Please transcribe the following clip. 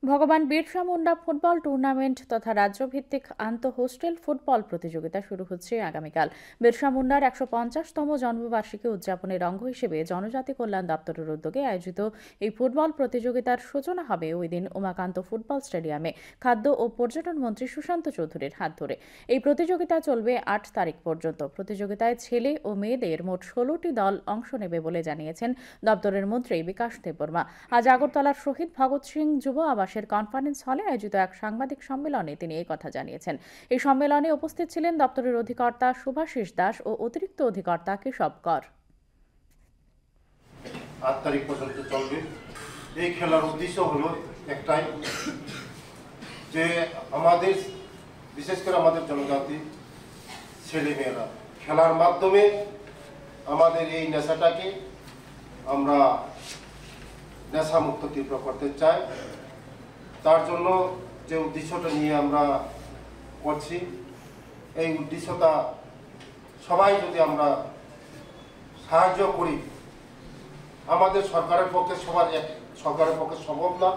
ভগবান Birsa Munda football tournament তথা রাজ্যভিত্তিক আন্তঃহোস্টেল football প্রতিযোগিতা শুরু হচ্ছে আগামীকাল। বিরসা মুন্ডার ১৫০তম জন্মবার্ষিকী উদযাপনের অঙ্গ হিসেবে জনজাতি কল্যাণ দপ্তরের উদ্যোগে আয়োজিত এই ফুটবল প্রতিযোগিতার সূচনা হবে ওই দিন উমাকান্ত ফুটবল স্টেডিয়ামে খাদ্য ও পর্যটন মন্ত্রী সুশান্ত চৌধুরীর হাত ধরে। এই প্রতিযোগিতা চলবে ৮ তারিখ পর্যন্ত। প্রতিযোগিতায় ছেলে ও মেয়েদের মোট ১৬টি দল অংশ নেবে বলে জানিয়েছেন দপ্তরের মন্ত্রী বিকাশ দেববর্মা। আজ আগরতলার শহীদ ভগৎ সিং যুব আবাসের কনফারেন্স হলে আয়োজিত এক সাংবাদিক সম্মেলনে তিনি এই কথা জানিয়েছেন। এই সম্মেলনে উপস্থিত ছিলেন দপ্তরের অধিকর্তা শুভাশিস দাস ও অতিরিক্ত অধিকর্তা কেশব কর। ৮ তারিখ পর্যন্ত চলবে। এই খেলার উদ্দেশ্য হলো একটাই, যে আমাদের বিশেষ করে আমাদের জনজাতি ছেলেমেয়েরা খেলার মাধ্যমে আমাদের এই নেশাটাকে আমরা নেশামুক্ত তীব্র করতে চাই। তার জন্য যে উদ্দেশ্যটা নিয়ে আমরা করছি, এই উদ্দেশ্যটা সবাই যদি আমরা সাহায্য করি, আমাদের সরকারের পক্ষে সম্ভব না।